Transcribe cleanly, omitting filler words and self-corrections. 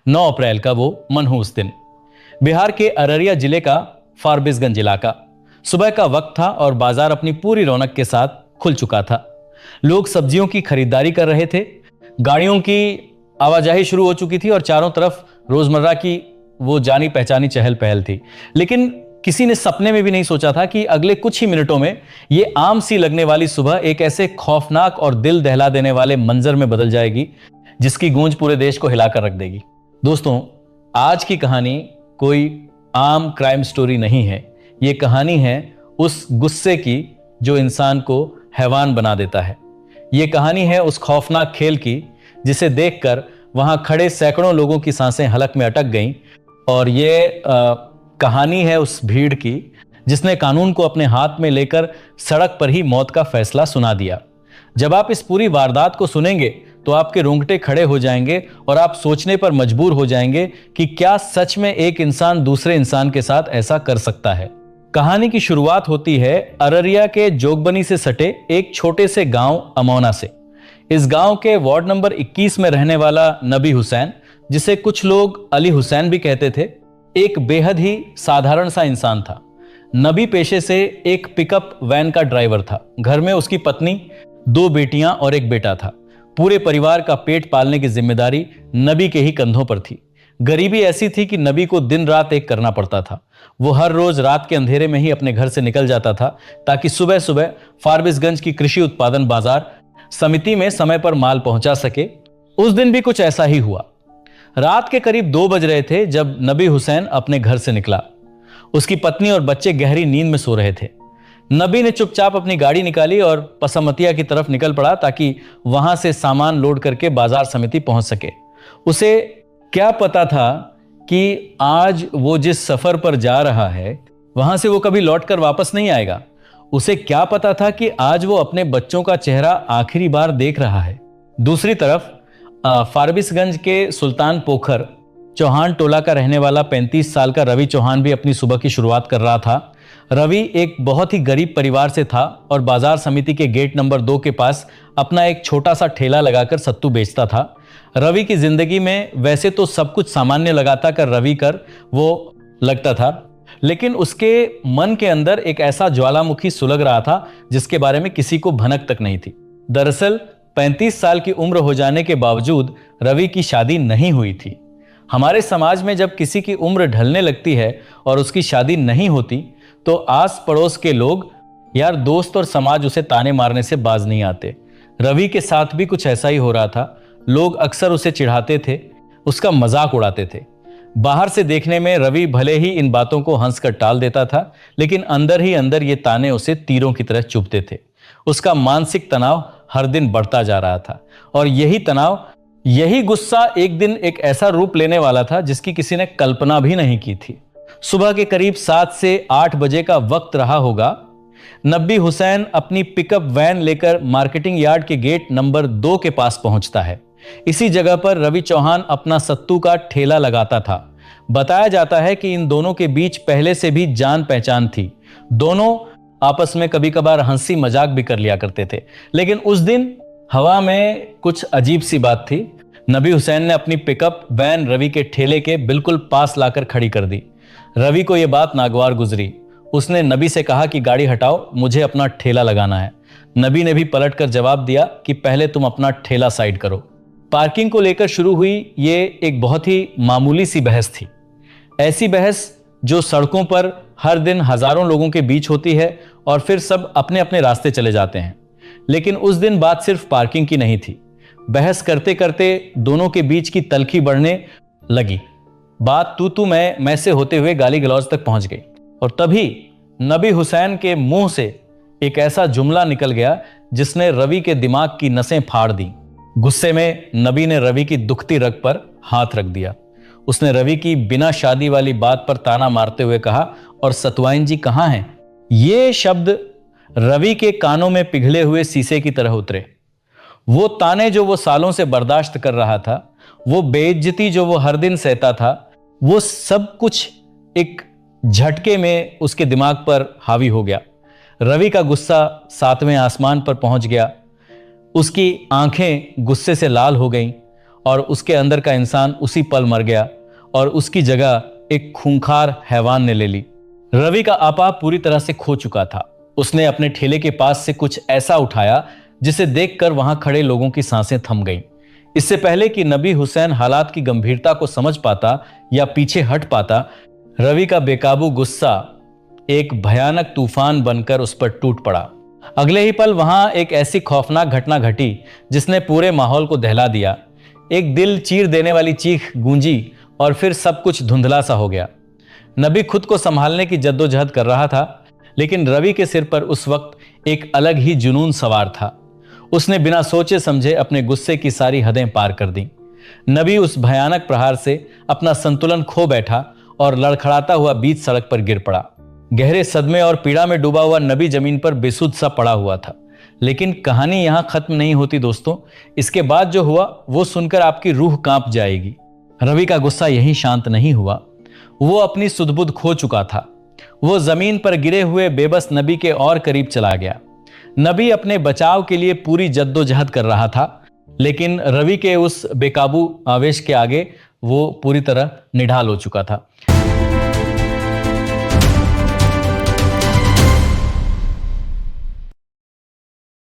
9 अप्रैल का वो मनहूस दिन। बिहार के अररिया जिले का फारबिसगंज इलाका। सुबह का वक्त था और बाजार अपनी पूरी रौनक के साथ खुल चुका था। लोग सब्जियों की खरीदारी कर रहे थे, गाड़ियों की आवाजाही शुरू हो चुकी थी और चारों तरफ रोजमर्रा की वो जानी पहचानी चहल पहल थी। लेकिन किसी ने सपने में भी नहीं सोचा था कि अगले कुछ ही मिनटों में ये आम सी लगने वाली सुबह एक ऐसे खौफनाक और दिल दहला देने वाले मंजर में बदल जाएगी जिसकी गूंज पूरे देश को हिलाकर रख देगी। दोस्तों, आज की कहानी कोई आम क्राइम स्टोरी नहीं है। ये कहानी है उस गुस्से की जो इंसान को हैवान बना देता है। ये कहानी है उस खौफनाक खेल की जिसे देखकर वहां खड़े सैकड़ों लोगों की सांसें हलक में अटक गईं। और ये कहानी है उस भीड़ की जिसने कानून को अपने हाथ में लेकर सड़क पर ही मौत का फैसला सुना दिया। जब आप इस पूरी वारदात को सुनेंगे तो आपके रोंगटे खड़े हो जाएंगे और आप सोचने पर मजबूर हो जाएंगे कि क्या सच में एक इंसान दूसरे इंसान के साथ ऐसा कर सकता है। कहानी की शुरुआत होती है अररिया के जोगबनी से सटे एक छोटे से गांव अमौना से। इस गांव के वार्ड नंबर 21 में रहने वाला नबी हुसैन, जिसे कुछ लोग अली हुसैन भी कहते थे, एक बेहद ही साधारण सा इंसान था। नबी पेशे से एक पिकअप वैन का ड्राइवर था। घर में उसकी पत्नी, 2 बेटियां और एक बेटा था। पूरे परिवार का पेट पालने की जिम्मेदारी नबी के ही कंधों पर थी। गरीबी ऐसी थी कि नबी को दिन रात एक करना पड़ता था। वो हर रोज रात के अंधेरे में ही अपने घर से निकल जाता था ताकि सुबह सुबह फारबिसगंज की कृषि उत्पादन बाजार समिति में समय पर माल पहुंचा सके। उस दिन भी कुछ ऐसा ही हुआ। रात के करीब 2 बज रहे थे जब नबी हुसैन अपने घर से निकला। उसकी पत्नी और बच्चे गहरी नींद में सो रहे थे। नबी ने चुपचाप अपनी गाड़ी निकाली और पसमतिया की तरफ निकल पड़ा ताकि वहां से सामान लोड करके बाजार समिति पहुंच सके। उसे क्या पता था कि आज वो जिस सफर पर जा रहा है वहां से वो कभी लौटकर वापस नहीं आएगा। उसे क्या पता था कि आज वो अपने बच्चों का चेहरा आखिरी बार देख रहा है। दूसरी तरफ फारबिसगंज के सुल्तान पोखर चौहान टोला का रहने वाला 35 साल का रवि चौहान भी अपनी सुबह की शुरुआत कर रहा था। रवि एक बहुत ही गरीब परिवार से था और बाजार समिति के गेट नंबर 2 के पास अपना एक छोटा सा ठेला लगाकर सत्तू बेचता था। रवि की जिंदगी में वैसे तो सब कुछ सामान्य लगाता कर रवि कर वो लगता था, लेकिन उसके मन के अंदर एक ऐसा ज्वालामुखी सुलग रहा था जिसके बारे में किसी को भनक तक नहीं थी। दरअसल 35 साल की उम्र हो जाने के बावजूद रवि की शादी नहीं हुई थी। हमारे समाज में जब किसी की उम्र ढलने लगती है और उसकी शादी नहीं होती तो आस पड़ोस के लोग, यार दोस्त और समाज उसे ताने मारने से बाज नहीं आते। रवि के साथ भी कुछ ऐसा ही हो रहा था। लोग अक्सर उसे चिढ़ाते थे, उसका मजाक उड़ाते थे। बाहर से देखने में रवि भले ही इन बातों को हंसकर टाल देता था, लेकिन अंदर ही अंदर ये ताने उसे तीरों की तरह चुभते थे। उसका मानसिक तनाव हर दिन बढ़ता जा रहा था और यही तनाव, यही गुस्सा एक दिन एक ऐसा रूप लेने वाला था जिसकी किसी ने कल्पना भी नहीं की थी। सुबह के करीब 7 से 8 बजे का वक्त रहा होगा। नबी हुसैन अपनी पिकअप वैन लेकर मार्केटिंग यार्ड के गेट नंबर 2 के पास पहुंचता है। इसी जगह पर रवि चौहान अपना सत्तू का ठेला लगाता था। बताया जाता है कि इन दोनों के बीच पहले से भी जान पहचान थी। दोनों आपस में कभी कभार हंसी मजाक भी कर लिया करते थे। लेकिन उस दिन हवा में कुछ अजीब सी बात थी। नबी हुसैन ने अपनी पिकअप वैन रवि के ठेले के बिल्कुल पास लाकर खड़ी कर दी। रवि को यह बात नागवार गुजरी। उसने नबी से कहा कि गाड़ी हटाओ, मुझे अपना ठेला लगाना है। नबी ने भी पलटकर जवाब दिया कि पहले तुम अपना ठेला साइड करो। पार्किंग को लेकर शुरू हुई ये एक बहुत ही मामूली सी बहस थी। ऐसी बहस जो सड़कों पर हर दिन हजारों लोगों के बीच होती है और फिर सब अपने अपने रास्ते चले जाते हैं। लेकिन उस दिन बात सिर्फ पार्किंग की नहीं थी। बहस करते करते दोनों के बीच की तल्खी बढ़ने लगी। बात तू मैं से होते हुए गाली गलौज तक पहुंच गई और तभी नबी हुसैन के मुंह से एक ऐसा जुमला निकल गया जिसने रवि के दिमाग की नसें फाड़ दी। गुस्से में नबी ने रवि की दुखती रग पर हाथ रख दिया। उसने रवि की बिना शादी वाली बात पर ताना मारते हुए कहा, और सतवाइन जी कहां हैं? ये शब्द रवि के कानों में पिघले हुए शीशे की तरह उतरे। वो ताने जो वो सालों से बर्दाश्त कर रहा था, वो बेइज्जती जो वो हर दिन सहता था, वो सब कुछ एक झटके में उसके दिमाग पर हावी हो गया। रवि का गुस्सा 7वें आसमान पर पहुंच गया। उसकी आंखें गुस्से से लाल हो गईं और उसके अंदर का इंसान उसी पल मर गया और उसकी जगह एक खूंखार हैवान ने ले ली। रवि का आपा पूरी तरह से खो चुका था। उसने अपने ठेले के पास से कुछ ऐसा उठाया जिसे देखकर वहां खड़े लोगों की सांसें थम गईं। इससे पहले कि नबी हुसैन हालात की गंभीरता को समझ पाता या पीछे हट पाता, रवि का बेकाबू गुस्सा एक भयानक तूफान बनकर उस पर टूट पड़ा। अगले ही पल वहां एक ऐसी खौफनाक घटना घटी जिसने पूरे माहौल को दहला दिया। एक दिल चीर देने वाली चीख गूंजी और फिर सब कुछ धुंधला सा हो गया। नबी खुद को संभालने की जद्दोजहद कर रहा था, लेकिन रवि के सिर पर उस वक्त एक अलग ही जुनून सवार था। उसने बिना सोचे समझे अपने गुस्से की सारी हदें पार कर दी। नबी उस भयानक प्रहार से अपना संतुलन खो बैठा और लड़खड़ाता हुआ बीच सड़क पर गिर पड़ा। गहरे सदमे और पीड़ा में डूबा हुआ नबी जमीन पर बेसुध सा पड़ा हुआ था। लेकिन कहानी यहां खत्म नहीं होती दोस्तों। इसके बाद जो हुआ वो सुनकर आपकी रूह कांप जाएगी। रवि का गुस्सा यहीं शांत नहीं हुआ। वो अपनी सुध-बुध खो चुका था। वो जमीन पर गिरे हुए बेबस नबी के और करीब चला गया। नबी अपने बचाव के लिए पूरी जद्दोजहद कर रहा था, लेकिन रवि के उस बेकाबू आवेश के आगे वो पूरी तरह निढाल हो चुका था।